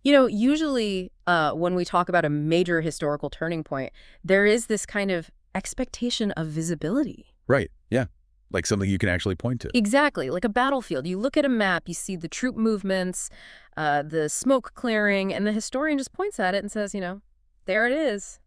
Usually when we talk about a major historical turning point, there is this kind of expectation of visibility. Right, yeah. Like something you can actually point to. Exactly, like a battlefield. You look at a map, you see the troop movements, the smoke clearing, and the historian just points at it and says, there it is.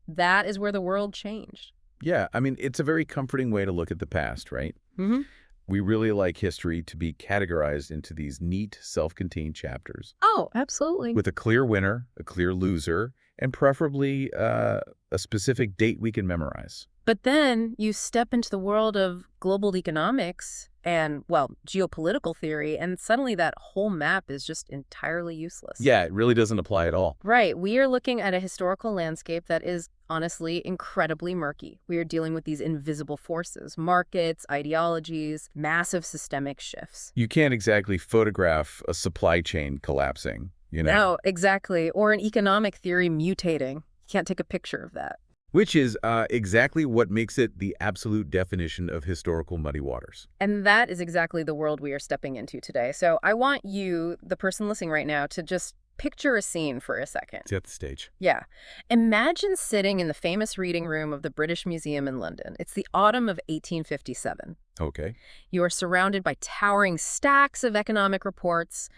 That is where the world changed. Yeah, I mean, it's a very comforting way to look at the past, right? Mm-hmm. We really like history to be categorized into these neat, self-contained chapters. Oh, absolutely. With a clear winner, a clear loser, and preferably a specific date we can memorize. But then you step into the world of global economics and, well, geopolitical theory, and suddenly that whole map is just entirely useless. Yeah, it really doesn't apply at all. Right. We are looking at a historical landscape that is honestly incredibly murky. We are dealing with these invisible forces, markets, ideologies, massive systemic shifts. You can't exactly photograph a supply chain collapsing, No, exactly. Or an economic theory mutating. You can't take a picture of that. Which is exactly what makes it the absolute definition of historical muddy waters. And that is exactly the world we are stepping into today. So I want you, the person listening right now, to just picture a scene for a second. Set the stage. Yeah. Imagine sitting in the famous reading room of the British Museum in London. It's the autumn of 1857. Okay. You are surrounded by towering stacks of economic reports,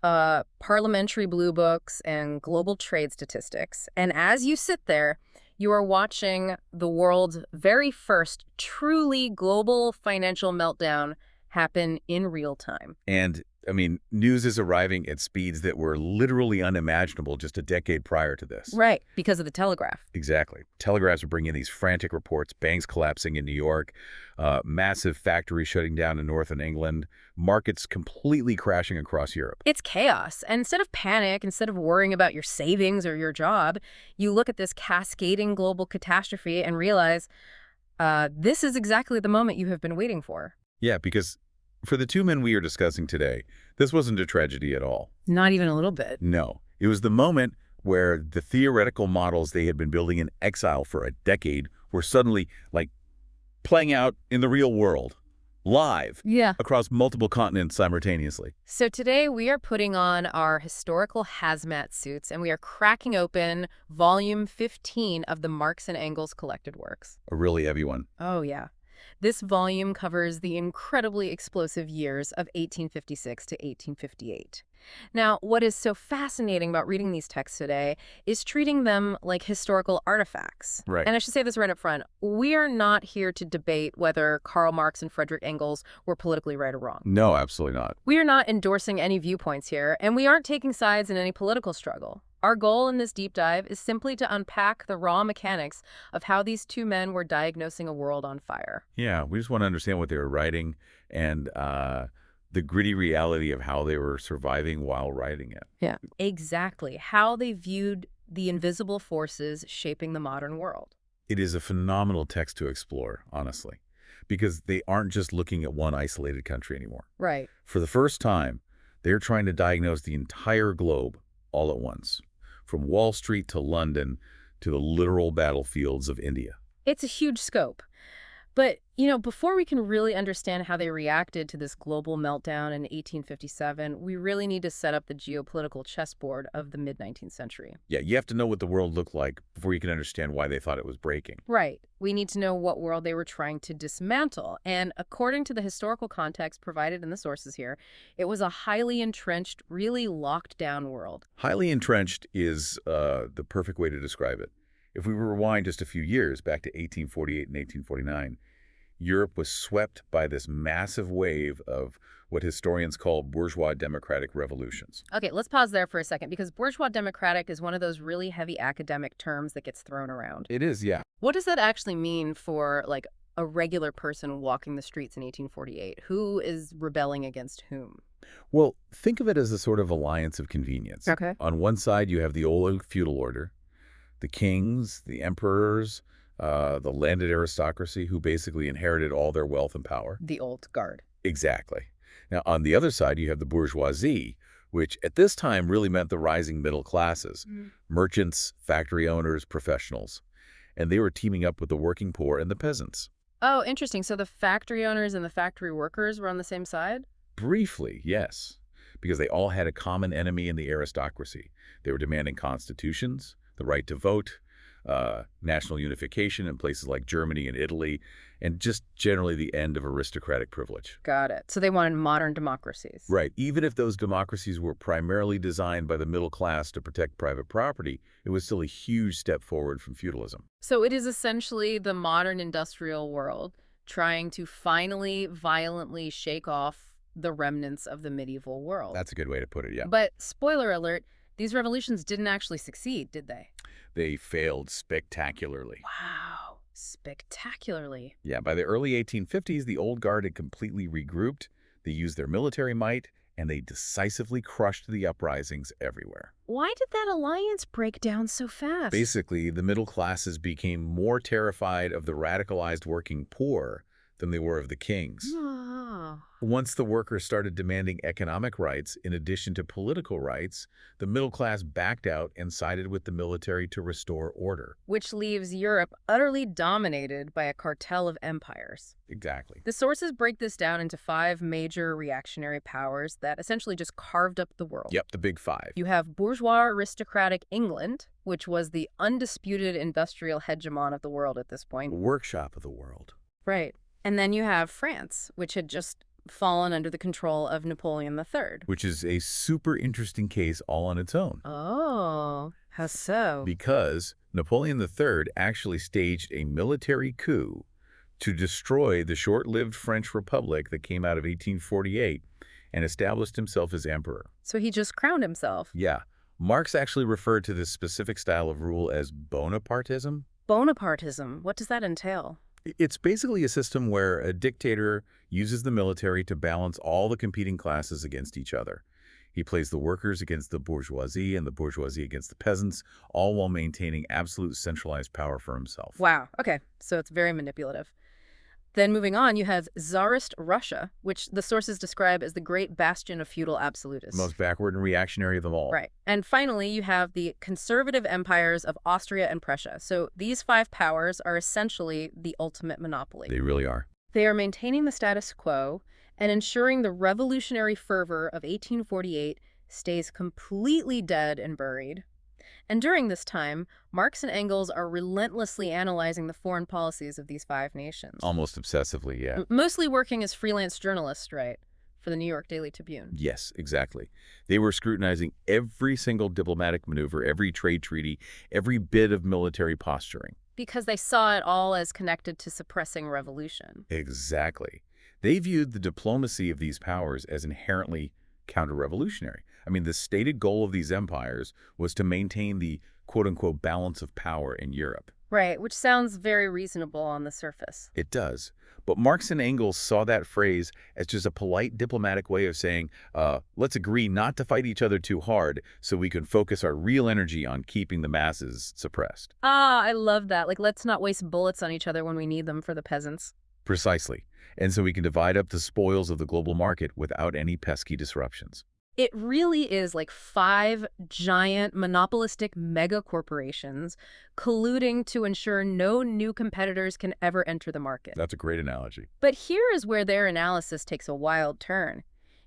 parliamentary blue books, and global trade statistics. And as you sit there, you are watching the world's very first truly global financial meltdown happen in real time. And, I mean, news is arriving at speeds that were literally unimaginable just a decade prior to this. Right, because of the telegraph. Exactly. Telegraphs are bringing these frantic reports, banks collapsing in New York, massive factories shutting down in northern England, markets completely crashing across Europe. It's chaos. And instead of panic, instead of worrying about your savings or your job, you look at this cascading global catastrophe and realize this is exactly the moment you have been waiting for. Yeah, because for the two men we are discussing today, this wasn't a tragedy at all. Not even a little bit. No. It was the moment where the theoretical models they had been building in exile for a decade were suddenly, like, playing out in the real world, live, across multiple continents simultaneously. So today we are putting on our historical hazmat suits and we are cracking open volume 15 of the Marx and Engels collected works. A really heavy one. Oh, yeah. This volume covers the incredibly explosive years of 1856 to 1858. Now, what is so fascinating about reading these texts today is treating them like historical artifacts. Right. And I should say this right up front. We are not here to debate whether Karl Marx and Friedrich Engels were politically right or wrong. No, absolutely not. We are not endorsing any viewpoints here, and we aren't taking sides in any political struggle. Our goal in this deep dive is simply to unpack the raw mechanics of how these two men were diagnosing a world on fire. Yeah, we just want to understand what they were writing and the gritty reality of how they were surviving while writing it. Yeah, exactly. How they viewed the invisible forces shaping the modern world. It is a phenomenal text to explore, honestly, because they aren't just looking at one isolated country anymore. Right. For the first time, they're trying to diagnose the entire globe all at once, from Wall Street to London to the literal battlefields of India. It's a huge scope. But, before we can really understand how they reacted to this global meltdown in 1857, we really need to set up the geopolitical chessboard of the mid-19th century. Yeah, you have to know what the world looked like before you can understand why they thought it was breaking. Right. We need to know what world they were trying to dismantle. And according to the historical context provided in the sources here, it was a highly entrenched, really locked down world. Highly entrenched is the perfect way to describe it. If we rewind just a few years back to 1848 and 1849, Europe was swept by this massive wave of what historians call bourgeois democratic revolutions. Okay, let's pause there for a second, because bourgeois democratic is one of those really heavy academic terms that gets thrown around. It is, yeah. What does that actually mean for, like, a regular person walking the streets in 1848? Who is rebelling against whom? Well, think of it as a sort of alliance of convenience. Okay. On one side, you have the old feudal order, the kings, the emperors, the landed aristocracy who basically inherited all their wealth and power. The old guard. Exactly. Now, on the other side, you have the bourgeoisie, which at this time really meant the rising middle classes, merchants, factory owners, professionals. And they were teaming up with the working poor and the peasants. Oh, interesting. So the factory owners and the factory workers were on the same side? Briefly, yes. because they all had a common enemy in the aristocracy. They were demanding constitutions, the right to vote, national unification in places like Germany and Italy, and just generally the end of aristocratic privilege. Got it. So they wanted modern democracies. Right. Even if those democracies were primarily designed by the middle class to protect private property, it was still a huge step forward from feudalism. So it is essentially the modern industrial world trying to finally violently shake off the remnants of the medieval world. That's a good way to put it, yeah. But spoiler alert, these revolutions didn't actually succeed, did they? They failed spectacularly. Wow, spectacularly. Yeah, by the early 1850s, the old guard had completely regrouped. They used their military might, and they decisively crushed the uprisings everywhere. Why did that alliance break down so fast? Basically, the middle classes became more terrified of the radicalized working poor than they were of the kings. Ah. Once the workers started demanding economic rights in addition to political rights, the middle class backed out and sided with the military to restore order. Which leaves Europe utterly dominated by a cartel of empires. Exactly. The sources break this down into 5 major reactionary powers that essentially just carved up the world. Yep, the big 5. You have bourgeois aristocratic England, which was the undisputed industrial hegemon of the world at this point. The workshop of the world. Right. And then you have France, which had just fallen under the control of Napoleon III. Which is a super interesting case all on its own. Oh, how so? Because Napoleon III actually staged a military coup to destroy the short-lived French Republic that came out of 1848 and established himself as emperor. So he just crowned himself. Yeah. Marx actually referred to this specific style of rule as Bonapartism. Bonapartism, what does that entail? It's basically a system where a dictator uses the military to balance all the competing classes against each other. He plays the workers against the bourgeoisie and the bourgeoisie against the peasants, all while maintaining absolute centralized power for himself. Wow. Okay. So it's very manipulative. Then moving on, you have Tsarist Russia, which the sources describe as the great bastion of feudal absolutists. Most backward and reactionary of them all. Right. And finally, you have the conservative empires of Austria and Prussia. So these 5 powers are essentially the ultimate monopoly. They really are. They are maintaining the status quo and ensuring the revolutionary fervor of 1848 stays completely dead and buried. And during this time, Marx and Engels are relentlessly analyzing the foreign policies of these 5 nations. Almost obsessively, yeah. Mostly working as freelance journalists, right, for the New York Daily Tribune. Yes, exactly. They were scrutinizing every single diplomatic maneuver, every trade treaty, every bit of military posturing. Because they saw it all as connected to suppressing revolution. Exactly. They viewed the diplomacy of these powers as inherently counter-revolutionary. I mean, the stated goal of these empires was to maintain the quote-unquote balance of power in Europe. Right, which sounds very reasonable on the surface. It does. But Marx and Engels saw that phrase as just a polite diplomatic way of saying, let's agree not to fight each other too hard so we can focus our real energy on keeping the masses suppressed. Ah, I love that. Like, let's not waste bullets on each other when we need them for the peasants. Precisely. And so we can divide up the spoils of the global market without any pesky disruptions. It really is like 5 giant monopolistic mega corporations colluding to ensure no new competitors can ever enter the market. That's a great analogy. But here is where their analysis takes a wild turn.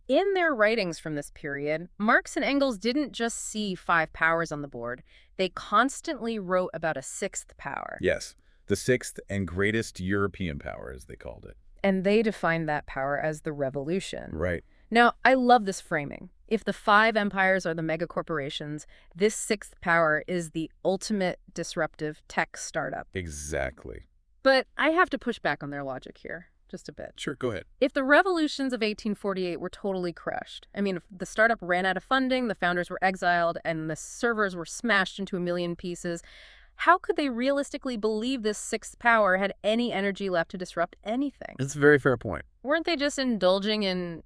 In their writings from this period, Marx and Engels didn't just see 5 powers on the board. They constantly wrote about a 6th power. Yes, the 6th and greatest European power, as they called it. And they defined that power as the revolution. Right. Now, I love this framing. If the 5 empires are the megacorporations, this 6th power is the ultimate disruptive tech startup. Exactly. But I have to push back on their logic here, just a bit. Sure, go ahead. If the revolutions of 1848 were totally crushed, I mean, if the startup ran out of funding, the founders were exiled, and the servers were smashed into a million pieces, how could they realistically believe this 6th power had any energy left to disrupt anything? That's a very fair point. Weren't they just indulging in,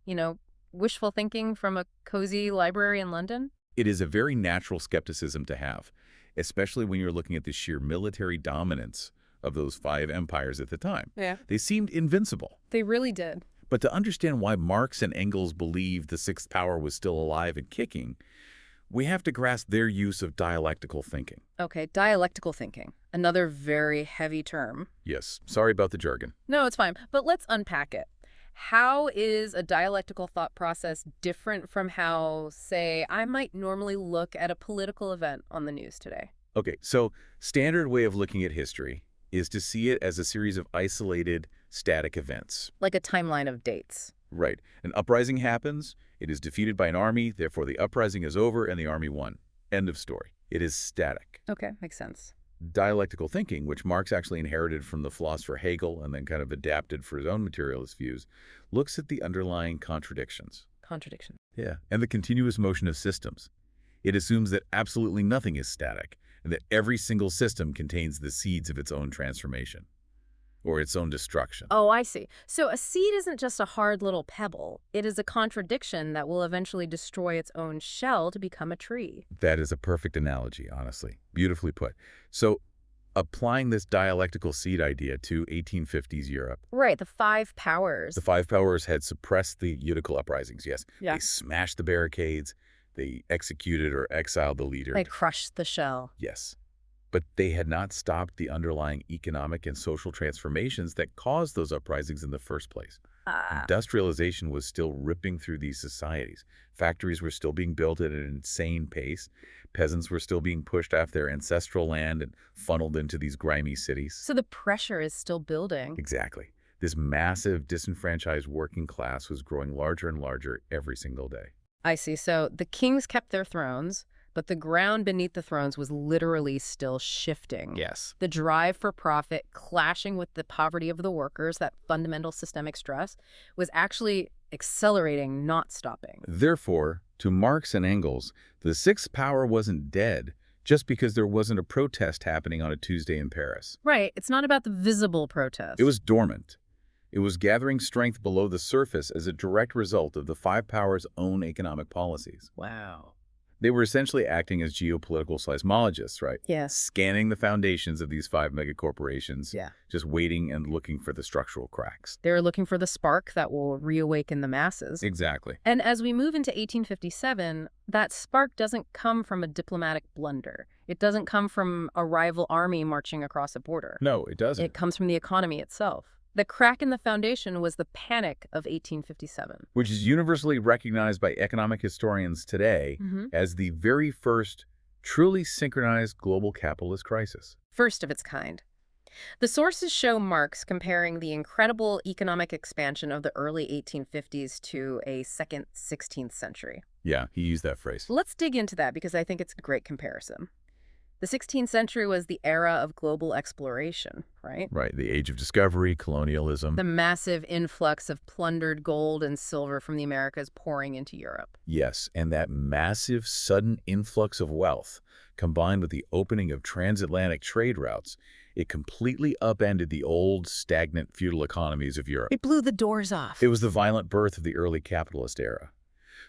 wishful thinking from a cozy library in London? It is a very natural skepticism to have, especially when you're looking at the sheer military dominance of those 5 empires at the time. Yeah. They seemed invincible. They really did. But to understand why Marx and Engels believed the 6th power was still alive and kicking, we have to grasp their use of dialectical thinking. Okay, dialectical thinking. Another very heavy term. Yes, sorry about the jargon. No, it's fine. But let's unpack it. How is a dialectical thought process different from how, say, I might normally look at a political event on the news today? Okay, so standard way of looking at history is to see it as a series of isolated, static events. Like a timeline of dates. Right. An uprising happens, it is defeated by an army, therefore the uprising is over and the army won. End of story. It is static. Okay, makes sense. Dialectical thinking, which Marx actually inherited from the philosopher Hegel and then kind of adapted for his own materialist views, looks at the underlying contradictions. Contradiction. Yeah, and the continuous motion of systems. It assumes that absolutely nothing is static, and that every single system contains the seeds of its own transformation, or its own destruction. Oh, I see. So a seed isn't just a hard little pebble. It is a contradiction that will eventually destroy its own shell to become a tree. That is a perfect analogy, honestly. Beautifully put. So, applying this dialectical seed idea to 1850s Europe. Right, the five powers. The five powers had suppressed the Utical uprisings, yes. Yeah. They smashed the barricades, they executed or exiled the leader. They crushed the shell. Yes. But they had not stopped the underlying economic and social transformations that caused those uprisings in the first place. Industrialization was still ripping through these societies. Factories were still being built at an insane pace. Peasants were still being pushed off their ancestral land and funneled into these grimy cities. So the pressure is still building. Exactly. This massive, disenfranchised working class was growing larger and larger every single day. I see. So the kings kept their thrones, but the ground beneath the thrones was literally still shifting. Yes. The drive for profit clashing with the poverty of the workers, that fundamental systemic stress, was actually accelerating, not stopping. Therefore, to Marx and Engels, the sixth power wasn't dead just because there wasn't a protest happening on a Tuesday in Paris. Right. It's not about the visible protest. It was dormant. It was gathering strength below the surface as a direct result of the five powers' own economic policies. Wow. They were essentially acting as geopolitical seismologists, right? Yes. Scanning the foundations of these five megacorporations, Yeah. just waiting and looking for the structural cracks. They're looking for the spark that will reawaken the masses. Exactly. And as we move into 1857, that spark doesn't come from a diplomatic blunder. It doesn't come from a rival army marching across a border. No, it doesn't. It comes from the economy itself. The crack in the foundation was the panic of 1857. Which is universally recognized by economic historians today as the very first truly synchronized global capitalist crisis. First of its kind. The sources show Marx comparing the incredible economic expansion of the early 1850s to a second 16th century. Yeah, he used that phrase. Let's dig into that because I think it's a great comparison. The 16th century was the era of global exploration, right? Right, the age of discovery, colonialism. The massive influx of plundered gold and silver from the Americas pouring into Europe. Yes, and that massive, sudden influx of wealth, combined with the opening of transatlantic trade routes, it completely upended the old, stagnant feudal economies of Europe. It blew the doors off. It was the violent birth of the early capitalist era.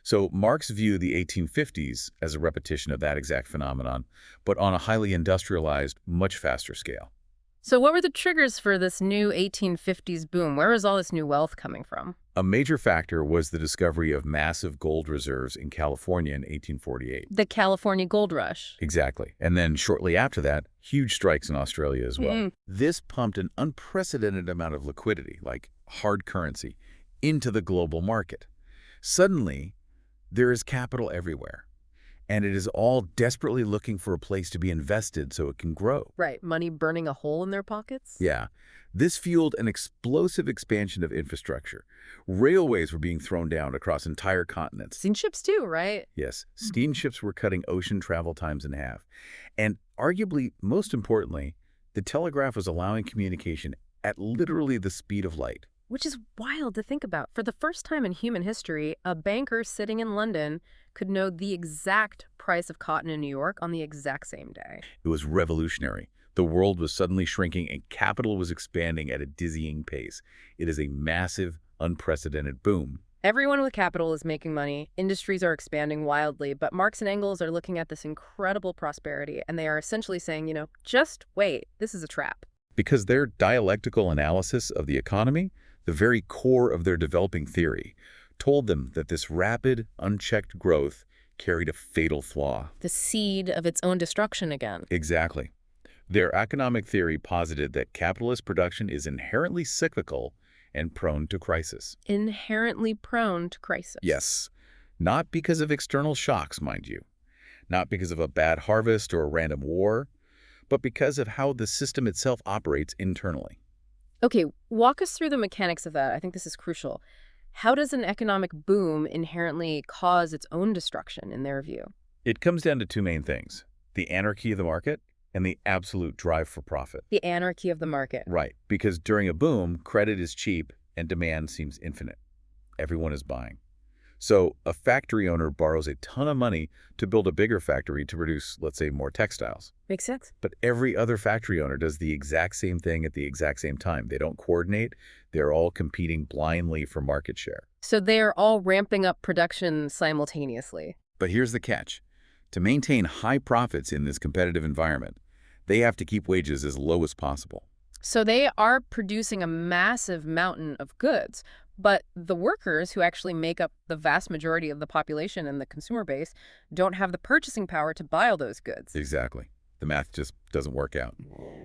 So Marx viewed the 1850s as a repetition of that exact phenomenon, but on a highly industrialized, much faster scale. So what were the triggers for this new 1850s boom? Where was all this new wealth coming from? A major factor was the discovery of massive gold reserves in California in 1848. The California Gold Rush. Exactly. And then shortly after that, huge strikes in Australia as well. This pumped an unprecedented amount of liquidity, like hard currency, into the global market. Suddenly, there is capital everywhere, and it is all desperately looking for a place to be invested so it can grow. Right, money burning a hole in their pockets? Yeah. This fueled an explosive expansion of infrastructure. Railways were being thrown down across entire continents. Steamships too, right? Yes, steamships were cutting ocean travel times in half. And arguably, most importantly, the telegraph was allowing communication at literally the speed of light. Which is wild to think about. For the first time in human history, a banker sitting in London could know the exact price of cotton in New York on the exact same day. It was revolutionary. The world was suddenly shrinking and capital was expanding at a dizzying pace. It is a massive, unprecedented boom. Everyone with capital is making money. Industries are expanding wildly, but Marx and Engels are looking at this incredible prosperity, and they are essentially saying, you know, just wait, this is a trap. Because their dialectical analysis of the economy, the very core of their developing theory, told them that this rapid, unchecked growth carried a fatal flaw. The seed of its own destruction again. Exactly. Their economic theory posited that capitalist production is inherently cyclical and prone to crisis. Inherently prone to crisis. Yes, not because of external shocks, mind you, not because of a bad harvest or a random war, but because of how the system itself operates internally. Okay, walk us through the mechanics of that. I think this is crucial. How does an economic boom inherently cause its own destruction, in their view? It comes down to two main things: the anarchy of the market and the absolute drive for profit. The anarchy of the market. Right, because during a boom, credit is cheap and demand seems infinite. Everyone is buying. So a factory owner borrows a ton of money to build a bigger factory to produce, let's say, more textiles. Makes sense. But every other factory owner does the exact same thing at the exact same time. They don't coordinate. They're all competing blindly for market share. So they're all ramping up production simultaneously. But here's the catch. To maintain high profits in this competitive environment, they have to keep wages as low as possible. So they are producing a massive mountain of goods, but the workers who actually make up the vast majority of the population and the consumer base don't have the purchasing power to buy all those goods. Exactly. The math just doesn't work out.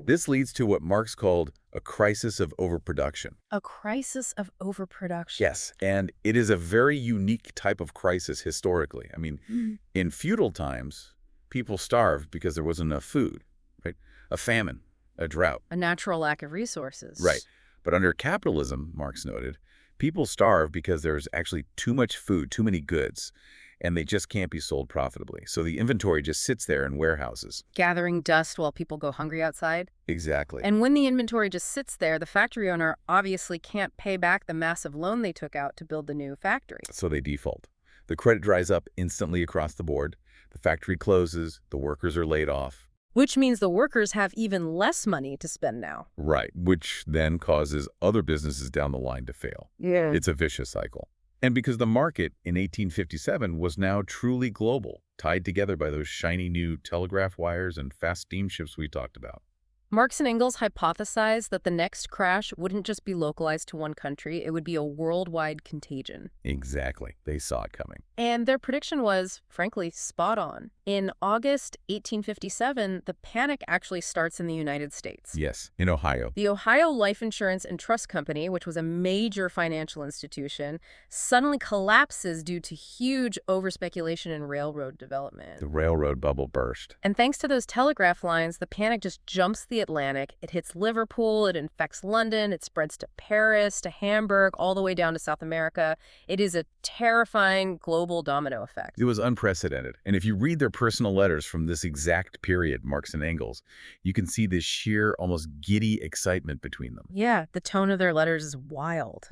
This leads to what Marx called a crisis of overproduction. A crisis of overproduction. Yes, and it is a very unique type of crisis historically. I mean, in feudal times, people starved because there wasn't enough food, right? A famine, a drought. A natural lack of resources. Right. But under capitalism, Marx noted, people starve because there's actually too much food, too many goods, and they just can't be sold profitably. So the inventory just sits there in warehouses. Gathering dust while people go hungry outside. Exactly. And when the inventory just sits there, the factory owner obviously can't pay back the massive loan they took out to build the new factory. So they default. The credit dries up instantly across the board. The factory closes. The workers are laid off. Which means the workers have even less money to spend now. Right, which then causes other businesses down the line to fail. Yeah. It's a vicious cycle. And because the market in 1857 was now truly global, tied together by those shiny new telegraph wires and fast steamships we talked about. Marx and Engels hypothesized that the next crash wouldn't just be localized to one country, it would be a worldwide contagion. Exactly. They saw it coming. And their prediction was, frankly, spot on. In August 1857, the panic actually starts in the United States. Yes, in Ohio. The Ohio Life Insurance and Trust Company, which was a major financial institution, suddenly collapses due to huge overspeculation in railroad development. The railroad bubble burst. And thanks to those telegraph lines, the panic just jumps the Atlantic. It hits Liverpool, it infects London, it spreads to Paris, to Hamburg, all the way down to South America. It is a terrifying global domino effect. It was unprecedented. And if you read their personal letters from this exact period, Marx and Engels, you can see this sheer, almost giddy excitement between them. Yeah, the tone of their letters is wild.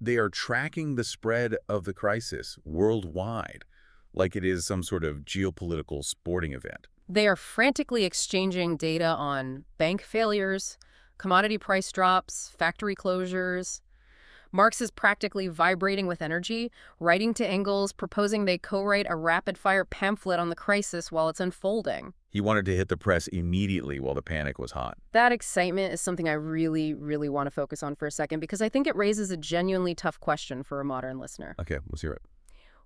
They are tracking the spread of the crisis worldwide, like it is some sort of geopolitical sporting event. They are frantically exchanging data on bank failures, commodity price drops, factory closures. Marx is practically vibrating with energy, writing to Engels, proposing they co-write a rapid-fire pamphlet on the crisis while it's unfolding. He wanted to hit the press immediately while the panic was hot. That excitement is something I really, really want to focus on for a second because I think it raises a genuinely tough question for a modern listener. Okay, let's hear it.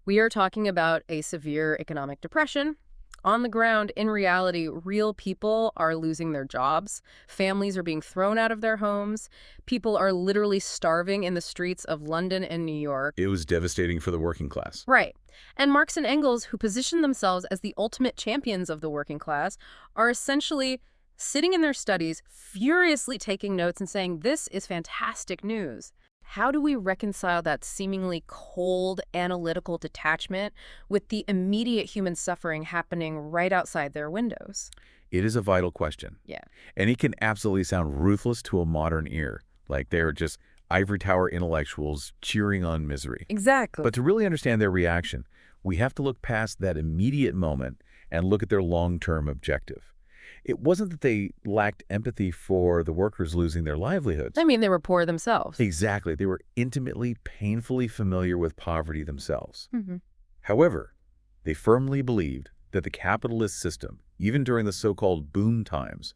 We are talking about a severe economic depression. On the ground, in reality, real people are losing their jobs. Families are being thrown out of their homes. People are literally starving in the streets of London and New York. It was devastating for the working class. Right. And Marx and Engels, who position themselves as the ultimate champions of the working class, are essentially sitting in their studies, furiously taking notes and saying, this is fantastic news. How do we reconcile that seemingly cold, analytical detachment with the immediate human suffering happening right outside their windows? It is a vital question. Yeah. And it can absolutely sound ruthless to a modern ear, like they're just ivory tower intellectuals cheering on misery. Exactly. But to really understand their reaction, we have to look past that immediate moment and look at their long-term objective. It wasn't that they lacked empathy for the workers losing their livelihoods. I mean, they were poor themselves. Exactly. They were intimately, painfully familiar with poverty themselves. However, they firmly believed that the capitalist system, even during the so-called boom times,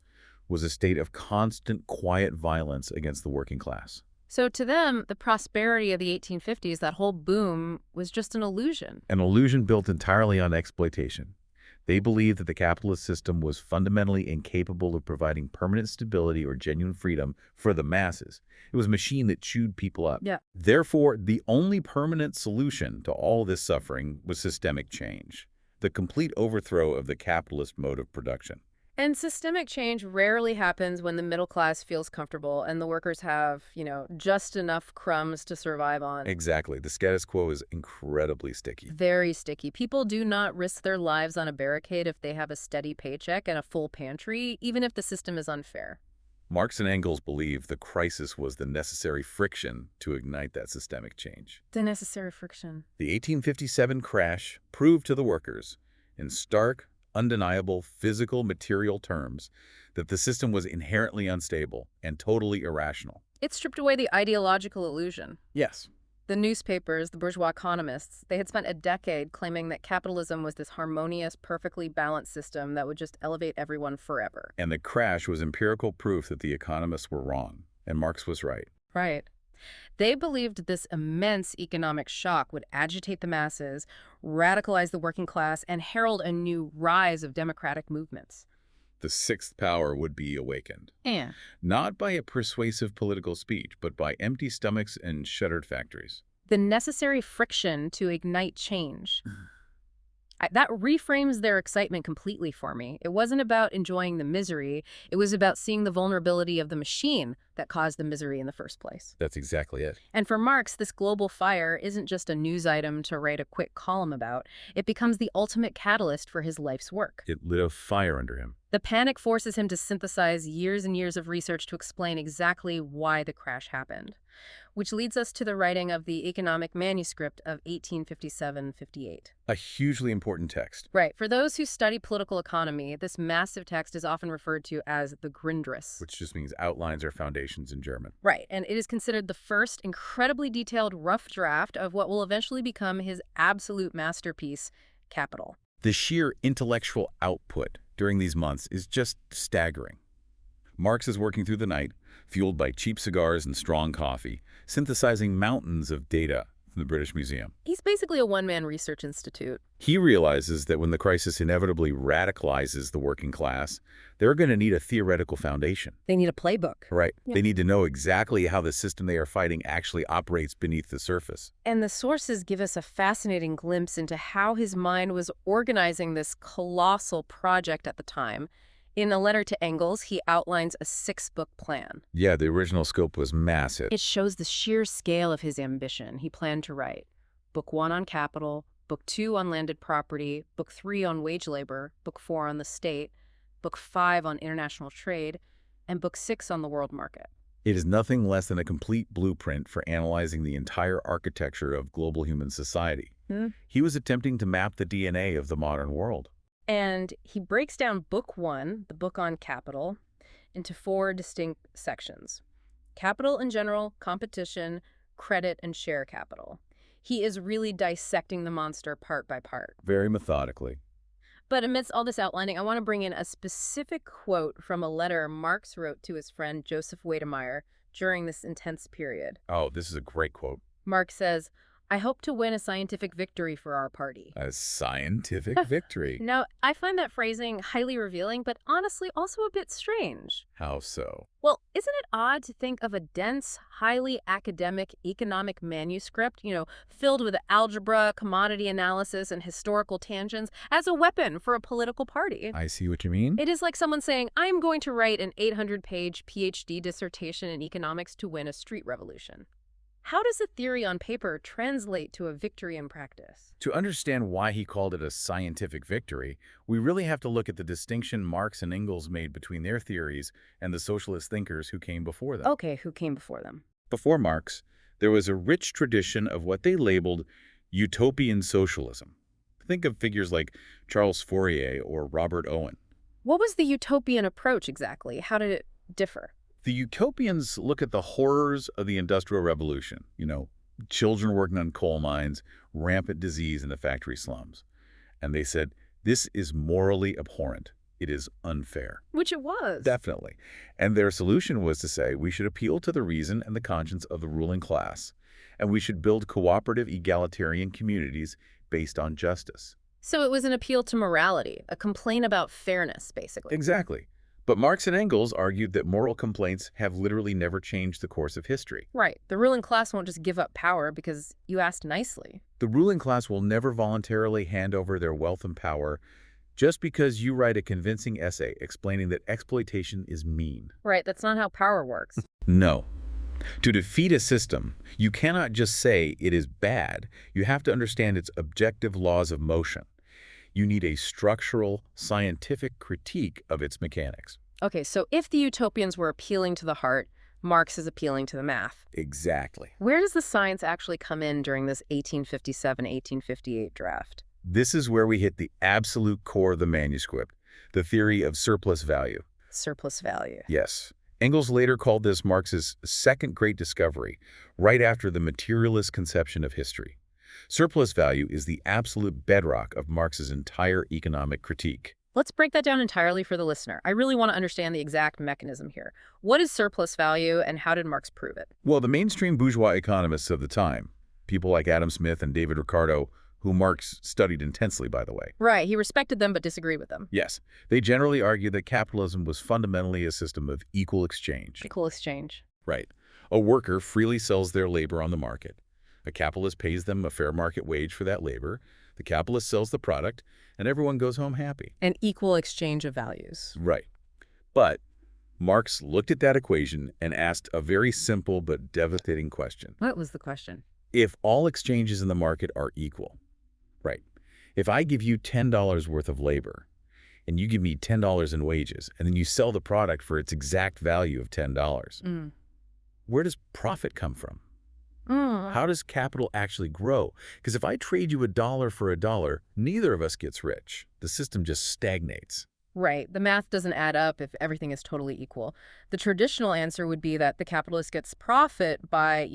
was a state of constant, quiet violence against the working class. So to them, the prosperity of the 1850s, that whole boom, was just an illusion. An illusion built entirely on exploitation. They believed that the capitalist system was fundamentally incapable of providing permanent stability or genuine freedom for the masses. It was a machine that chewed people up. Yeah. Therefore, the only permanent solution to all this suffering was systemic change, the complete overthrow of the capitalist mode of production. And systemic change rarely happens when the middle class feels comfortable and the workers have, just enough crumbs to survive on. Exactly. The status quo is incredibly sticky. Very sticky. People do not risk their lives on a barricade if they have a steady paycheck and a full pantry, even if the system is unfair. Marx and Engels believed the crisis was the necessary friction to ignite that systemic change. The necessary friction. The 1857 crash proved to the workers, in stark, undeniable physical material terms, that the system was inherently unstable and totally irrational. It stripped away the ideological illusion. Yes. The newspapers, the bourgeois economists, they had spent a decade claiming that capitalism was this harmonious, perfectly balanced system that would just elevate everyone forever. And the crash was empirical proof that the economists were wrong, and Marx was right. Right. They believed this immense economic shock would agitate the masses, radicalize the working class, and herald a new rise of democratic movements. The sixth power would be awakened. Yeah. Not by a persuasive political speech, but by empty stomachs and shuttered factories. The necessary friction to ignite change. That reframes their excitement completely for me. It wasn't about enjoying the misery. It was about seeing the vulnerability of the machine that caused the misery in the first place. That's exactly it. And for Marx, this global fire isn't just a news item to write a quick column about. It becomes the ultimate catalyst for his life's work. It lit a fire under him. The panic forces him to synthesize years and years of research to explain exactly why the crash happened, which leads us to the writing of the economic manuscript of 1857-58. A hugely important text. Right. For those who study political economy, this massive text is often referred to as the Grundriss. Which just means outlines or foundations in German. Right. And it is considered the first incredibly detailed rough draft of what will eventually become his absolute masterpiece, Capital. The sheer intellectual output during these months is just staggering. Marx is working through the night, fueled by cheap cigars and strong coffee, synthesizing mountains of data from the British Museum. He's basically a one-man research institute. He realizes that when the crisis inevitably radicalizes the working class, they're going to need a theoretical foundation. They need a playbook. Right. Yeah. They need to know exactly how the system they are fighting actually operates beneath the surface. And the sources give us a fascinating glimpse into how his mind was organizing this colossal project at the time. In a letter to Engels, he outlines a 6-book plan. Yeah, the original scope was massive. It shows the sheer scale of his ambition. He planned to write Book 1 on capital, Book 2 on landed property, Book 3 on wage labor, Book 4 on the state, Book 5 on international trade, and Book 6 on the world market. It is nothing less than a complete blueprint for analyzing the entire architecture of global human society. He was attempting to map the DNA of the modern world. And he breaks down Book 1, the book on capital, into 4 distinct sections. Capital in general, competition, credit, and share capital. He is really dissecting the monster part by part. Very methodically. But amidst all this outlining, I want to bring in a specific quote from a letter Marx wrote to his friend Joseph Wedemeyer during this intense period. Oh, this is a great quote. Marx says, "I hope to win a scientific victory for our party." A scientific victory. Now, I find that phrasing highly revealing, but honestly also a bit strange. How so? Well, isn't it odd to think of a dense, highly academic economic manuscript, filled with algebra, commodity analysis, and historical tangents as a weapon for a political party? I see what you mean. It is like someone saying, I'm going to write an 800-page PhD dissertation in economics to win a street revolution. How does a theory on paper translate to a victory in practice? To understand why he called it a scientific victory, we really have to look at the distinction Marx and Engels made between their theories and the socialist thinkers who came before them. Okay, who came before them? Before Marx, there was a rich tradition of what they labeled utopian socialism. Think of figures like Charles Fourier or Robert Owen. What was the utopian approach exactly? How did it differ? The utopians look at the horrors of the Industrial Revolution, children working on coal mines, rampant disease in the factory slums. And they said, this is morally abhorrent. It is unfair. Which it was. Definitely. And their solution was to say we should appeal to the reason and the conscience of the ruling class, and we should build cooperative egalitarian communities based on justice. So it was an appeal to morality, a complaint about fairness, basically. Exactly. But Marx and Engels argued that moral complaints have literally never changed the course of history. Right. The ruling class won't just give up power because you asked nicely. The ruling class will never voluntarily hand over their wealth and power just because you write a convincing essay explaining that exploitation is mean. Right, that's not how power works. No. To defeat a system, you cannot just say it is bad. You have to understand its objective laws of motion. You need a structural, scientific critique of its mechanics. Okay, so if the utopians were appealing to the heart, Marx is appealing to the math. Exactly. Where does the science actually come in during this 1857-1858 draft? This is where we hit the absolute core of the manuscript, the theory of surplus value. Surplus value. Yes. Engels later called this Marx's second great discovery, right after the materialist conception of history. Surplus value is the absolute bedrock of Marx's entire economic critique. Let's break that down entirely for the listener. I really want to understand the exact mechanism here. What is surplus value and how did Marx prove it? Well, the mainstream bourgeois economists of the time, people like Adam Smith and David Ricardo, who Marx studied intensely, by the way. Right, he respected them but disagreed with them. Yes, they generally argued that capitalism was fundamentally a system of equal exchange. Equal exchange. Right. A worker freely sells their labor on the market. A capitalist pays them a fair market wage for that labor. The capitalist sells the product, and everyone goes home happy. An equal exchange of values. Right. But Marx looked at that equation and asked a very simple but devastating question. What was the question? If all exchanges in the market are equal, right, if I give you $10 worth of labor, and you give me $10 in wages, and then you sell the product for its exact value of $10, where does profit come from? How does capital actually grow? Because if I trade you $1 for $1, neither of us gets rich. The system just stagnates. Right. The math doesn't add up if everything is totally equal. The traditional answer would be that the capitalist gets profit by,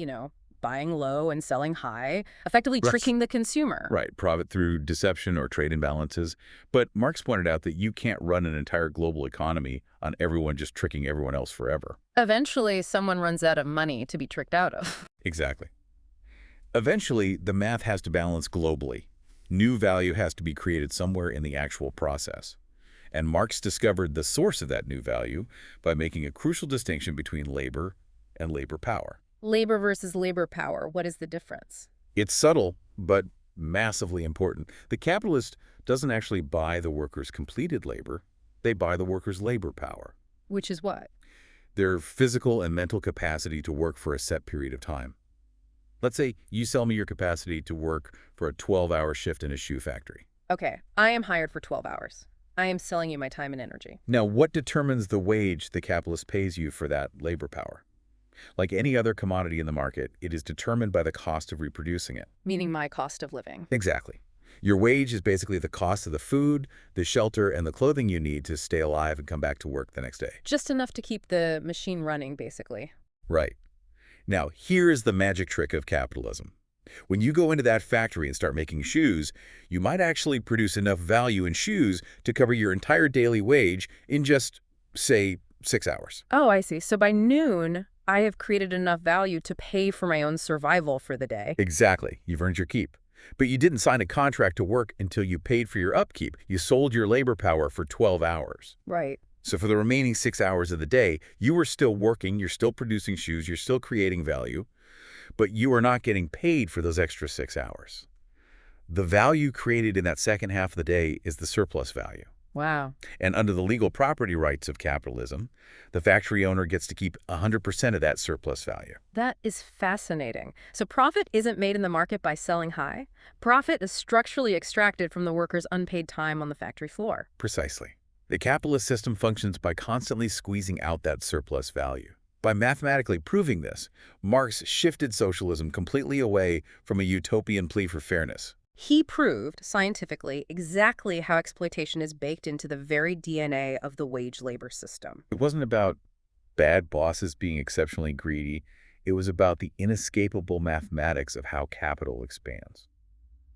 buying low and selling high, effectively tricking the consumer. Right. Profit through deception or trade imbalances. But Marx pointed out that you can't run an entire global economy on everyone just tricking everyone else forever. Eventually, someone runs out of money to be tricked out of. Exactly. Eventually, the math has to balance globally. New value has to be created somewhere in the actual process. And Marx discovered the source of that new value by making a crucial distinction between labor and labor power. Labor versus labor power. What is the difference? It's subtle, but massively important. The capitalist doesn't actually buy the worker's completed labor. They buy the worker's labor power. Which is what? Their physical and mental capacity to work for a set period of time. Let's say you sell me your capacity to work for a 12-hour shift in a shoe factory. Okay, I am hired for 12 hours. I am selling you my time and energy. Now, what determines the wage the capitalist pays you for that labor power? Like any other commodity in the market, it is determined by the cost of reproducing it. Meaning my cost of living. Exactly. Your wage is basically the cost of the food, the shelter, and the clothing you need to stay alive and come back to work the next day. Just enough to keep the machine running, basically. Right. Now, here is the magic trick of capitalism. When you go into that factory and start making shoes, you might actually produce enough value in shoes to cover your entire daily wage in just, say, 6 hours. Oh, I see. So by noon, I have created enough value to pay for my own survival for the day. Exactly. You've earned your keep. But you didn't sign a contract to work until you paid for your upkeep. You sold your labor power for 12 hours. Right. So for the remaining 6 hours of the day, you were still working, you're still producing shoes, you're still creating value, but you are not getting paid for those extra 6 hours. The value created in that second half of the day is the surplus value. Wow. And under the legal property rights of capitalism, the factory owner gets to keep 100% of that surplus value. That is fascinating. So profit isn't made in the market by selling high. Profit is structurally extracted from the worker's unpaid time on the factory floor. Precisely. The capitalist system functions by constantly squeezing out that surplus value. By mathematically proving this, Marx shifted socialism completely away from a utopian plea for fairness. He proved, scientifically, exactly how exploitation is baked into the very DNA of the wage labor system. It wasn't about bad bosses being exceptionally greedy. It was about the inescapable mathematics of how capital expands.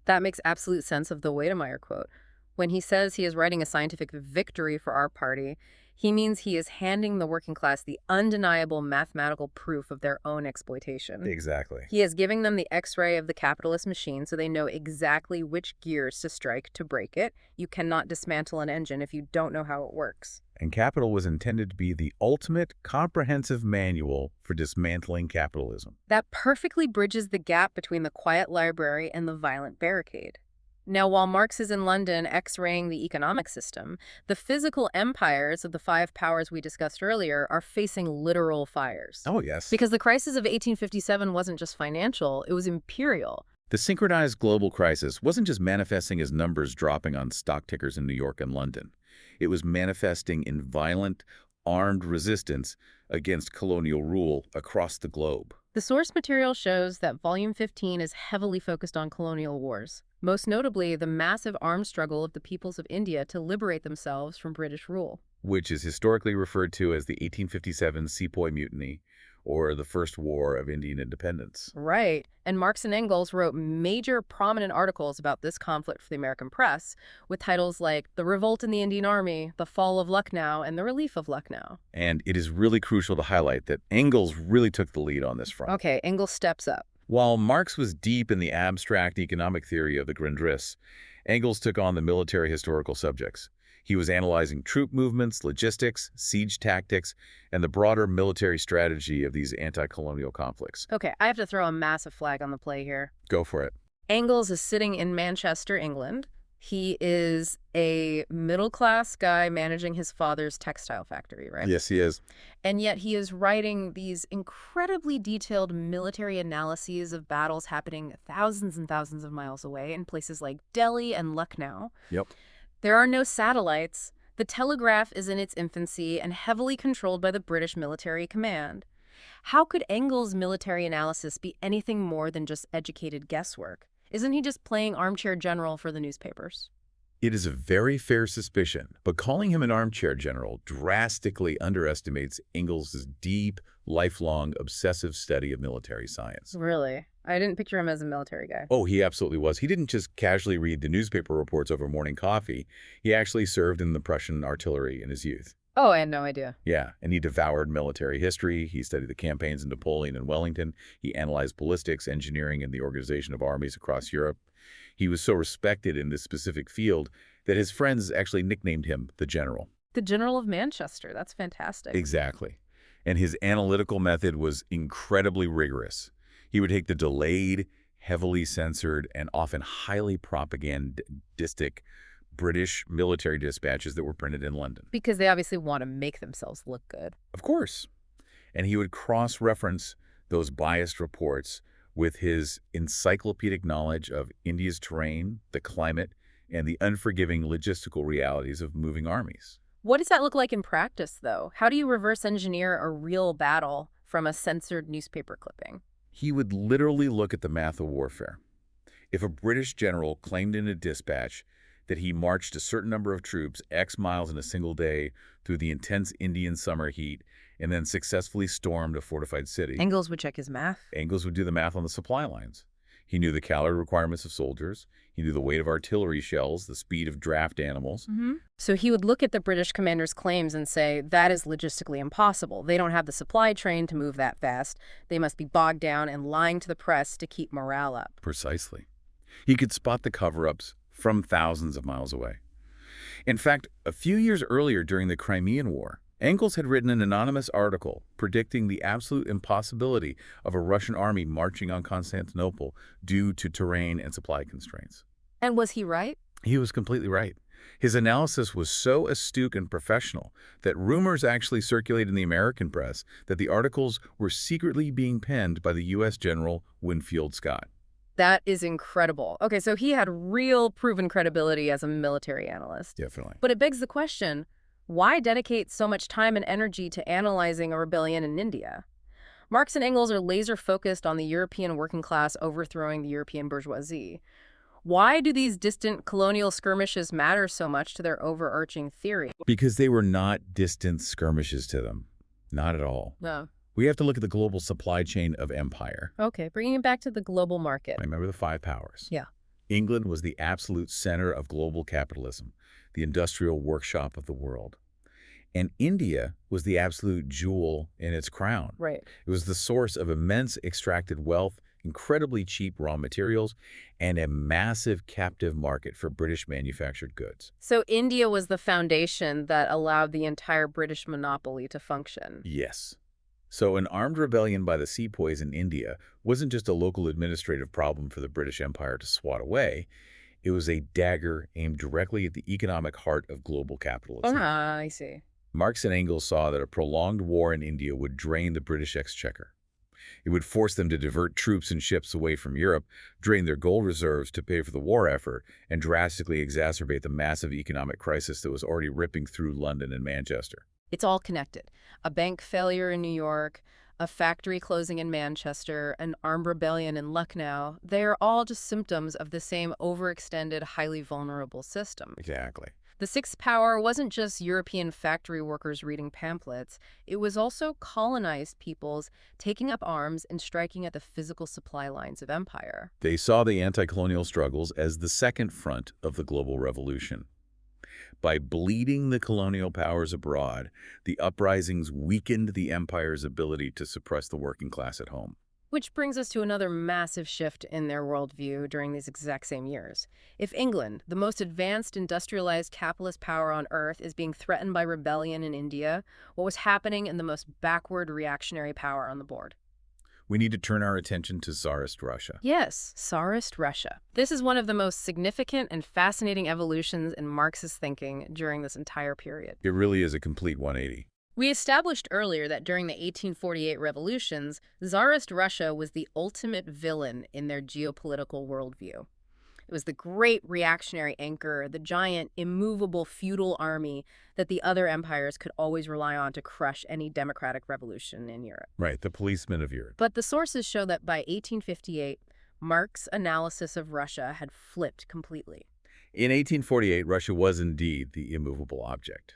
That makes absolute sense of the Wedemeyer quote. When he says he is writing a scientific victory for our party, he means he is handing the working class the undeniable mathematical proof of their own exploitation. Exactly. He is giving them the X-ray of the capitalist machine so they know exactly which gears to strike to break it. You cannot dismantle an engine if you don't know how it works. And Capital was intended to be the ultimate comprehensive manual for dismantling capitalism. That perfectly bridges the gap between the quiet library and the violent barricade. Now, while Marx is in London X-raying the economic system, the physical empires of the five powers we discussed earlier are facing literal fires. Oh, yes. Because the crisis of 1857 wasn't just financial, it was imperial. The synchronized global crisis wasn't just manifesting as numbers dropping on stock tickers in New York and London. It was manifesting in violent, armed resistance against colonial rule across the globe. The source material shows that Volume 15 is heavily focused on colonial wars, most notably the massive armed struggle of the peoples of India to liberate themselves from British rule. Which is historically referred to as the 1857 Sepoy Mutiny, or the First War of Indian Independence. Right. And Marx and Engels wrote major prominent articles about this conflict for the American press, with titles like The Revolt in the Indian Army, The Fall of Lucknow, and The Relief of Lucknow. And it is really crucial to highlight that Engels really took the lead on this front. Okay, Engels steps up. While Marx was deep in the abstract economic theory of the Grundrisse, Engels took on the military historical subjects. He was analyzing troop movements, logistics, siege tactics, and the broader military strategy of these anti-colonial conflicts. Okay, I have to throw a massive flag on the play here. Go for it. Engels is sitting in Manchester, England. He is a middle-class guy managing his father's textile factory, right? Yes, he is. And yet he is writing these incredibly detailed military analyses of battles happening thousands and thousands of miles away in places like Delhi and Lucknow. Yep. There are no satellites. The telegraph is in its infancy and heavily controlled by the British military command. How could Engels' military analysis be anything more than just educated guesswork? Isn't he just playing armchair general for the newspapers? It is a very fair suspicion, but calling him an armchair general drastically underestimates Engels' deep, lifelong, obsessive study of military science. Really? I didn't picture him as a military guy. Oh, he absolutely was. He didn't just casually read the newspaper reports over morning coffee. He actually served in the Prussian artillery in his youth. Oh, I had no idea. Yeah, and he devoured military history. He studied the campaigns of Napoleon and Wellington. He analyzed ballistics, engineering, and the organization of armies across Europe. He was so respected in this specific field that his friends actually nicknamed him the General. The General of Manchester. That's fantastic. Exactly. And his analytical method was incredibly rigorous. He would take the delayed, heavily censored, and often highly propagandistic British military dispatches that were printed in London. Because they obviously want to make themselves look good. Of course. And he would cross-reference those biased reports with his encyclopedic knowledge of India's terrain, the climate, and the unforgiving logistical realities of moving armies. What does that look like in practice, though? How do you reverse engineer a real battle from a censored newspaper clipping? He would literally look at the math of warfare. If a British general claimed in a dispatch that he marched a certain number of troops X miles in a single day through the intense Indian summer heat and then successfully stormed a fortified city, Engels would check his math. Engels would do the math on the supply lines. He knew the calorie requirements of soldiers. He knew the weight of artillery shells, the speed of draft animals. So he would look at the British commander's claims and say, that is logistically impossible. They don't have the supply train to move that fast. They must be bogged down and lying to the press to keep morale up. Precisely. He could spot the cover-ups from thousands of miles away. In fact, a few years earlier during the Crimean War, Engels had written an anonymous article predicting the absolute impossibility of a Russian army marching on Constantinople due to terrain and supply constraints. And was he right? He was completely right. His analysis was so astute and professional that rumors actually circulated in the American press that the articles were secretly being penned by the U.S. General Winfield Scott. That is incredible. Okay, so he had real proven credibility as a military analyst. Definitely. But it begs the question, why dedicate so much time and energy to analyzing a rebellion in India? Marx and Engels are laser-focused on the European working class overthrowing the European bourgeoisie. Why do these distant colonial skirmishes matter so much to their overarching theory? Because they were not distant skirmishes to them. Not at all. No. We have to look at the global supply chain of empire. Okay, bringing it back to the global market. Remember the five powers. Yeah. England was the absolute center of global capitalism, the industrial workshop of the world. And India was the absolute jewel in its crown. Right. It was the source of immense extracted wealth, incredibly cheap raw materials, and a massive captive market for British manufactured goods. So India was the foundation that allowed the entire British monopoly to function. Yes. So an armed rebellion by the sepoys in India wasn't just a local administrative problem for the British Empire to swat away. It was a dagger aimed directly at the economic heart of global capitalism. Ah, I see. Marx and Engels saw that a prolonged war in India would drain the British exchequer. It would force them to divert troops and ships away from Europe, drain their gold reserves to pay for the war effort, and drastically exacerbate the massive economic crisis that was already ripping through London and Manchester. It's all connected. A bank failure in New York, a factory closing in Manchester, an armed rebellion in Lucknow. They are all just symptoms of the same overextended, highly vulnerable system. Exactly. The Sixth Power wasn't just European factory workers reading pamphlets. It was also colonized peoples taking up arms and striking at the physical supply lines of empire. They saw the anti-colonial struggles as the second front of the global revolution. By bleeding the colonial powers abroad, the uprisings weakened the empire's ability to suppress the working class at home. Which brings us to another massive shift in their worldview during these exact same years. If England, the most advanced industrialized capitalist power on earth, is being threatened by rebellion in India, what was happening in the most backward reactionary power on the board? We need to turn our attention to Tsarist Russia. Yes, Tsarist Russia. This is one of the most significant and fascinating evolutions in Marxist thinking during this entire period. It really is a complete 180. We established earlier that during the 1848 revolutions, Tsarist Russia was the ultimate villain in their geopolitical worldview. It was the great reactionary anchor, the giant, immovable feudal army that the other empires could always rely on to crush any democratic revolution in Europe. Right, the policeman of Europe. But the sources show that by 1858, Marx's analysis of Russia had flipped completely. In 1848, Russia was indeed the immovable object.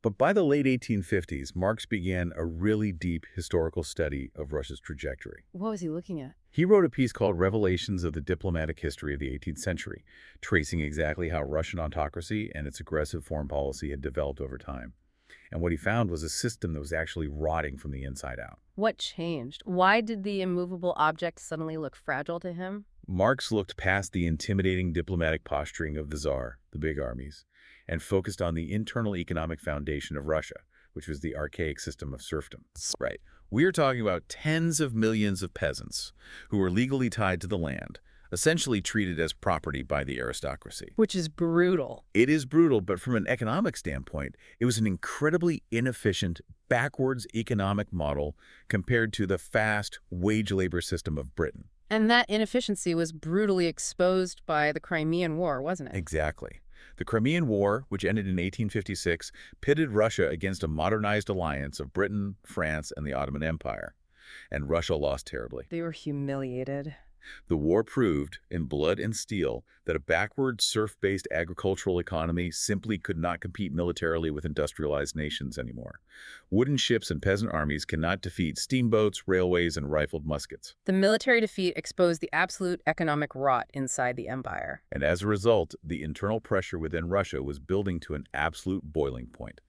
But by the late 1850s, Marx began a really deep historical study of Russia's trajectory. What was he looking at? He wrote a piece called Revelations of the Diplomatic History of the 18th Century, tracing exactly how Russian autocracy and its aggressive foreign policy had developed over time. And what he found was a system that was actually rotting from the inside out. What changed? Why did the immovable object suddenly look fragile to him? Marx looked past the intimidating diplomatic posturing of the Tsar, the big armies, and focused on the internal economic foundation of Russia, which was the archaic system of serfdom. Right. We are talking about tens of millions of peasants who were legally tied to the land, essentially treated as property by the aristocracy. Which is brutal. It is brutal, but from an economic standpoint, it was an incredibly inefficient, backwards economic model compared to the fast wage labor system of Britain. And that inefficiency was brutally exposed by the Crimean War, wasn't it? Exactly. The Crimean War, which ended in 1856, pitted Russia against a modernized alliance of Britain, France, and the Ottoman Empire. And Russia lost terribly. They were humiliated. The war proved, in blood and steel, that a backward, serf-based agricultural economy simply could not compete militarily with industrialized nations anymore. Wooden ships and peasant armies cannot defeat steamboats, railways, and rifled muskets. The military defeat exposed the absolute economic rot inside the empire. And as a result, the internal pressure within Russia was building to an absolute boiling point.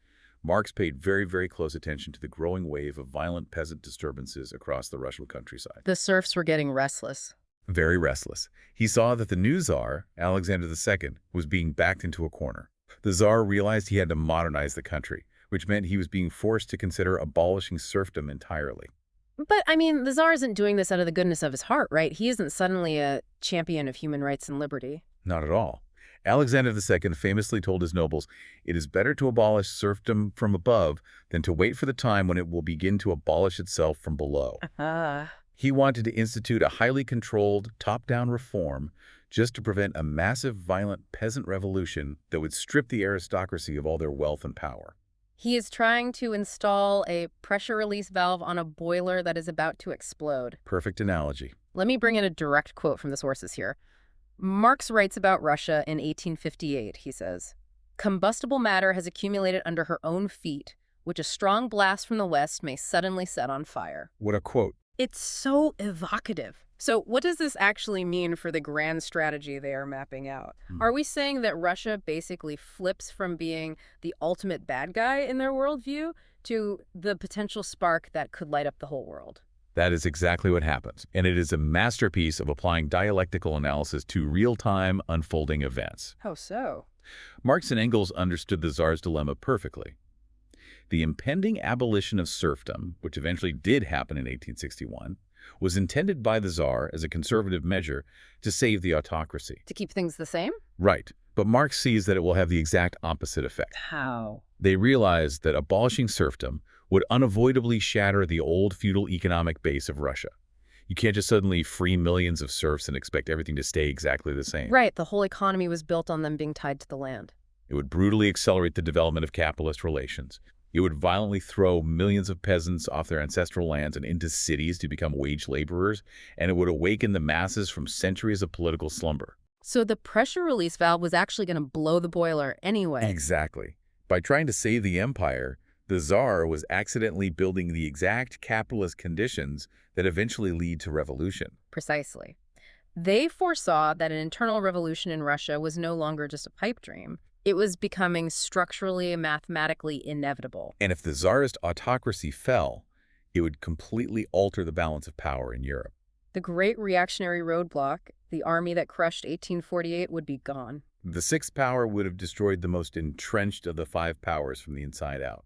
Marx paid very, very close attention to the growing wave of violent peasant disturbances across the Russian countryside. The serfs were getting restless. Very restless. He saw that the new Tsar, Alexander II, was being backed into a corner. The Tsar realized he had to modernize the country, which meant he was being forced to consider abolishing serfdom entirely. But, I mean, the Tsar isn't doing this out of the goodness of his heart, right? He isn't suddenly a champion of human rights and liberty. Not at all. Alexander II famously told his nobles, "It is better to abolish serfdom from above than to wait for the time when it will begin to abolish itself from below." He wanted to institute a highly controlled, top-down reform just to prevent a massive, violent peasant revolution that would strip the aristocracy of all their wealth and power. He is trying to install a pressure release valve on a boiler that is about to explode. Perfect analogy. Let me bring in a direct quote from the sources here. Marx writes about Russia in 1858, he says, "Combustible matter has accumulated under her own feet, which a strong blast from the west may suddenly set on fire." What a quote. It's so evocative, So what does this actually mean for the grand strategy they are mapping out? Hmm. Are we saying that Russia basically flips from being the ultimate bad guy in their worldview to the potential spark that could light up the whole world? That is exactly what happens, and it is a masterpiece of applying dialectical analysis to real-time unfolding events. How so? Marx and Engels understood the Tsar's dilemma perfectly. The impending abolition of serfdom, which eventually did happen in 1861, was intended by the Tsar as a conservative measure to save the autocracy. To keep things the same? Right, but Marx sees that it will have the exact opposite effect. How? They realize that abolishing serfdom would unavoidably shatter the old feudal economic base of Russia. You can't just suddenly free millions of serfs and expect everything to stay exactly the same. Right, the whole economy was built on them being tied to the land. It would brutally accelerate the development of capitalist relations. It would violently throw millions of peasants off their ancestral lands and into cities to become wage laborers, and it would awaken the masses from centuries of political slumber. So the pressure release valve was actually going to blow the boiler anyway. Exactly. By trying to save the empire, the Tsar was accidentally building the exact capitalist conditions that eventually lead to revolution. Precisely. They foresaw that an internal revolution in Russia was no longer just a pipe dream. It was becoming structurally and mathematically inevitable. And if the Tsarist autocracy fell, it would completely alter the balance of power in Europe. The great reactionary roadblock, the army that crushed 1848, would be gone. The sixth power would have destroyed the most entrenched of the five powers from the inside out.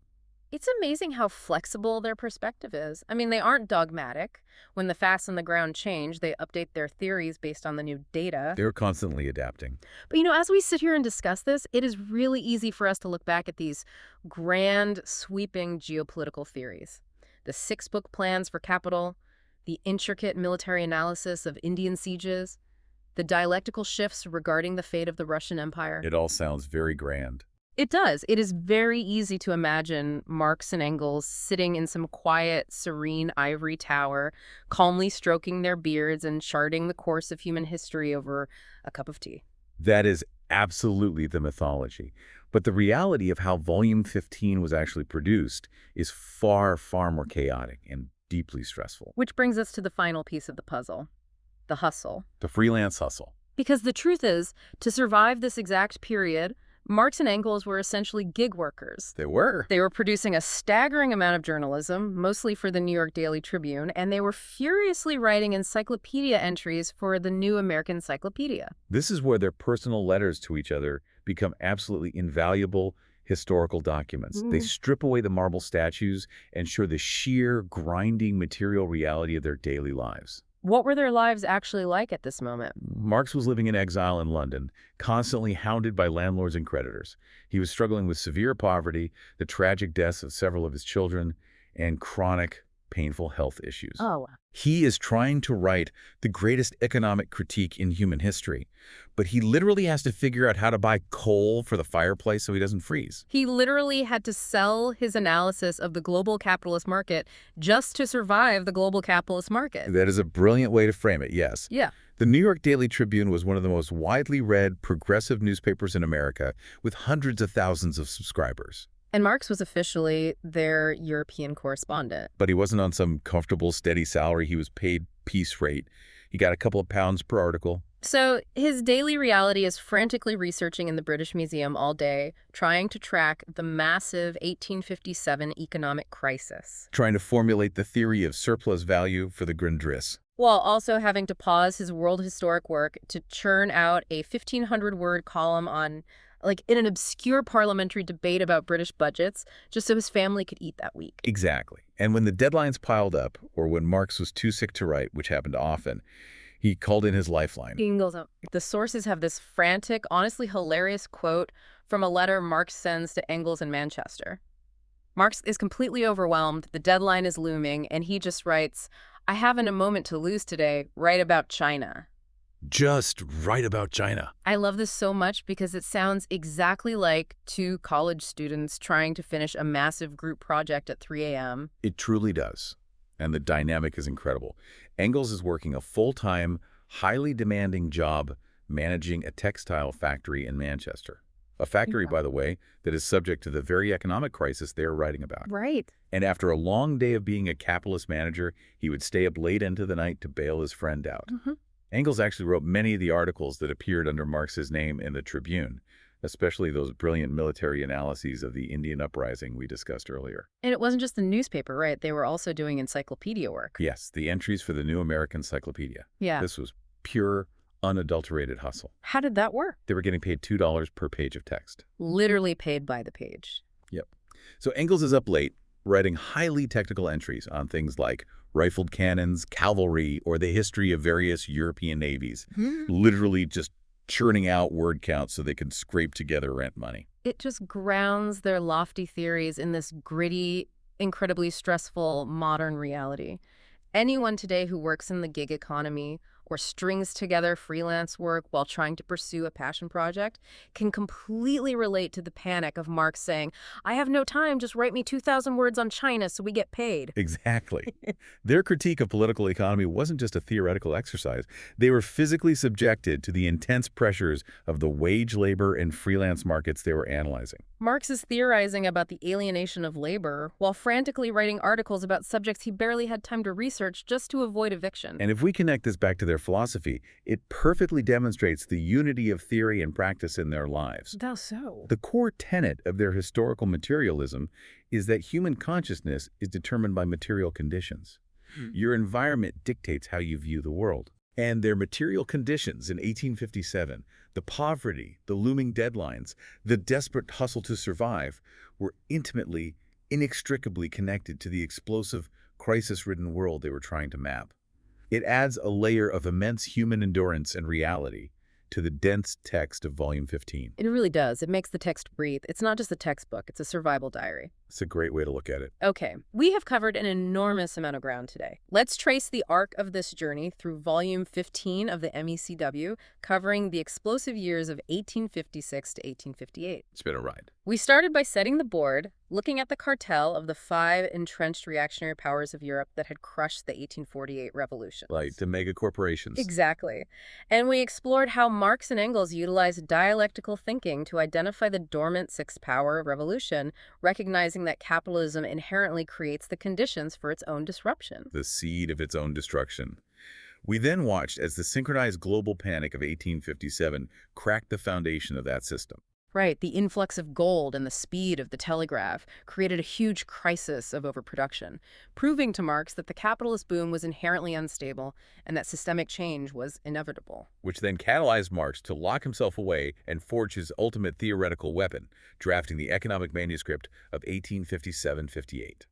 It's amazing how flexible their perspective is. I mean, they aren't dogmatic. When the facts on the ground change, they update their theories based on the new data. They're constantly adapting. But, as we sit here and discuss this, it is really easy for us to look back at these grand, sweeping geopolitical theories. The six-book plans for capital, the intricate military analysis of Indian sieges, the dialectical shifts regarding the fate of the Russian Empire. It all sounds very grand. It does. It is very easy to imagine Marx and Engels sitting in some quiet, serene ivory tower, calmly stroking their beards and charting the course of human history over a cup of tea. That is absolutely the mythology. But the reality of how Volume 15 was actually produced is far, far more chaotic and deeply stressful. Which brings us to the final piece of the puzzle, the hustle. The freelance hustle. Because the truth is, to survive this exact period, Marx and Engels were essentially gig workers. They were. They were producing a staggering amount of journalism, mostly for the New York Daily Tribune, and they were furiously writing encyclopedia entries for the New American Encyclopedia. This is where their personal letters to each other become absolutely invaluable historical documents. They strip away the marble statues and show the sheer, grinding material reality of their daily lives. What were their lives actually like at this moment? Marx was living in exile in London, constantly hounded by landlords and creditors. He was struggling with severe poverty, the tragic deaths of several of his children, and chronic, painful health issues. Oh. He is trying to write the greatest economic critique in human history, but he literally has to figure out how to buy coal for the fireplace so he doesn't freeze. He literally had to sell his analysis of the global capitalist market just to survive the global capitalist market. That is a brilliant way to frame it, yes. Yeah. The New York Daily Tribune was one of the most widely read progressive newspapers in America, with hundreds of thousands of subscribers. And Marx was officially their European correspondent. But he wasn't on some comfortable, steady salary. He was paid piece rate. He got a couple of pounds per article. So his daily reality is frantically researching in the British Museum all day, trying to track the massive 1857 economic crisis, Trying to formulate the theory of surplus value for the Grundriss. while also having to pause his world historic work to churn out a 1,500-word column on, in an obscure parliamentary debate about British budgets, just so his family could eat that week. Exactly. And when the deadlines piled up, or when Marx was too sick to write, which happened often, he called in his lifeline. The sources have this frantic, honestly hilarious quote from a letter Marx sends to Engels in Manchester. Marx is completely overwhelmed, the deadline is looming, and he just writes, "I haven't a moment to lose today, write about China." Just write about China. I love this so much because it sounds exactly like two college students trying to finish a massive group project at 3 a.m. It truly does. And the dynamic is incredible. Engels is working a full-time, highly demanding job managing a textile factory in Manchester. a factory, Yeah. by the way, that is subject to the very economic crisis they are writing about. Right. And after a long day of being a capitalist manager, he would stay up late into the night to bail his friend out. Engels actually wrote many of the articles that appeared under Marx's name in the Tribune, especially those brilliant military analyses of the Indian uprising we discussed earlier. And it wasn't just the newspaper, right? They were also doing encyclopedia work. Yes, the entries for the New American Encyclopedia. Yeah. This was pure, unadulterated hustle. How did that work? They were getting paid $2 per page of text. Literally paid by the page. Yep. So Engels is up late, writing highly technical entries on things like rifled cannons, cavalry, or the history of various European navies, literally just churning out word counts so they could scrape together rent money. It just grounds their lofty theories in this gritty, incredibly stressful modern reality. Anyone today who works in the gig economy or strings together freelance work while trying to pursue a passion project can completely relate to the panic of Marx saying, "I have no time, just write me 2,000 words on China so we get paid." Exactly. Their critique of political economy wasn't just a theoretical exercise. They were physically subjected to the intense pressures of the wage labor and freelance markets they were analyzing. Marx is theorizing about the alienation of labor while frantically writing articles about subjects he barely had time to research just to avoid eviction. And if we connect this back to their philosophy, it perfectly demonstrates the unity of theory and practice in their lives. How so? The core tenet of their historical materialism is that human consciousness is determined by material conditions. Your environment dictates how you view the world. And their material conditions in 1857, the poverty, the looming deadlines, the desperate hustle to survive, were intimately, inextricably connected to the explosive, crisis-ridden world they were trying to map. It adds a layer of immense human endurance and reality to the dense text of Volume 15. It really does. It makes the text breathe. It's not just a textbook, it's a survival diary. It's a great way to look at it. Okay, we have covered an enormous amount of ground today. Let's trace the arc of this journey through Volume 15 of the MECW, covering the explosive years of 1856 to 1858. It's been a ride. We started by setting the board, looking at the cartel of the 5 entrenched reactionary powers of Europe that had crushed the 1848 revolution. Like the mega corporations. Exactly. And we explored how Marx and Engels utilized dialectical thinking to identify the dormant sixth power of revolution, recognizing that capitalism inherently creates the conditions for its own disruption. The seed of its own destruction. We then watched as the synchronized global panic of 1857 cracked the foundation of that system. Right, the influx of gold and the speed of the telegraph created a huge crisis of overproduction, proving to Marx that the capitalist boom was inherently unstable and that systemic change was inevitable. Which then catalyzed Marx to lock himself away and forge his ultimate theoretical weapon, drafting the economic manuscript of 1857-58.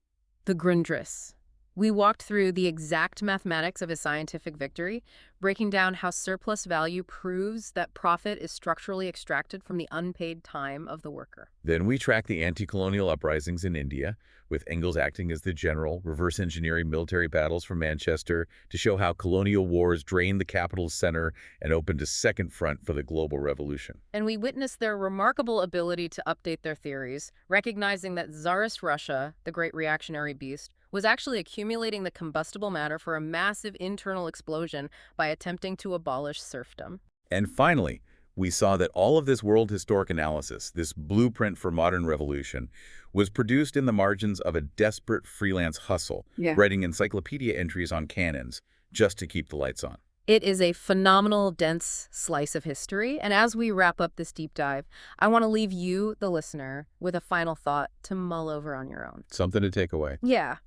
The Grundriss. We walked through the exact mathematics of his scientific victory, breaking down how surplus value proves that profit is structurally extracted from the unpaid time of the worker. Then we tracked the anti-colonial uprisings in India, with Engels acting as the general, reverse engineering military battles from Manchester to show how colonial wars drained the capital's center and opened a second front for the global revolution. And we witnessed their remarkable ability to update their theories, recognizing that Tsarist Russia, the great reactionary beast, was actually accumulating the combustible matter for a massive internal explosion by attempting to abolish serfdom. And finally, we saw that all of this world historic analysis, this blueprint for modern revolution, was produced in the margins of a desperate freelance hustle, writing encyclopedia entries on cannons just to keep the lights on. It is a phenomenal, dense slice of history, and as we wrap up this deep dive, I want to leave you, the listener, with a final thought to mull over on your own. Something to take away. Yeah.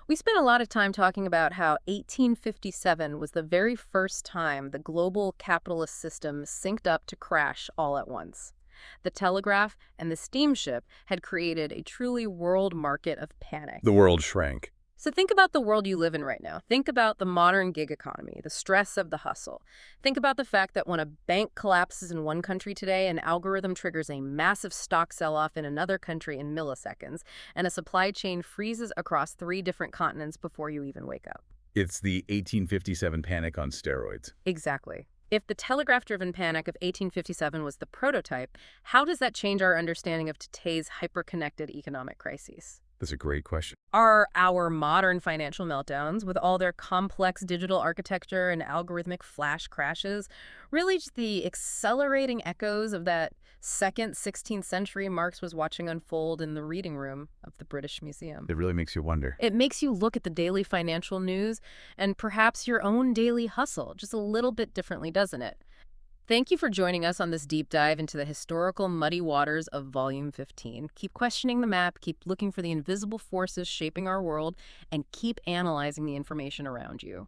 We spent a lot of time talking about how 1857 was the very first time the global capitalist system synced up to crash all at once. The telegraph and the steamship had created a truly world market of panic. The world shrank. So think about the world you live in right now. Think about the modern gig economy, the stress of the hustle. Think about the fact that when a bank collapses in one country today, an algorithm triggers a massive stock sell-off in another country in milliseconds, and a supply chain freezes across 3 different continents before you even wake up. It's the 1857 panic on steroids. Exactly. If the telegraph-driven panic of 1857 was the prototype, how does that change our understanding of today's hyper-connected economic crises? That's a great question. Are our modern financial meltdowns, with all their complex digital architecture and algorithmic flash crashes, really just the accelerating echoes of that second 16th century Marx was watching unfold in the reading room of the British Museum? It really makes you wonder. It makes you look at the daily financial news and perhaps your own daily hustle just a little bit differently, doesn't it? Thank you for joining us on this deep dive into the historical muddy waters of Volume 15. Keep questioning the map, keep looking for the invisible forces shaping our world, and keep analyzing the information around you.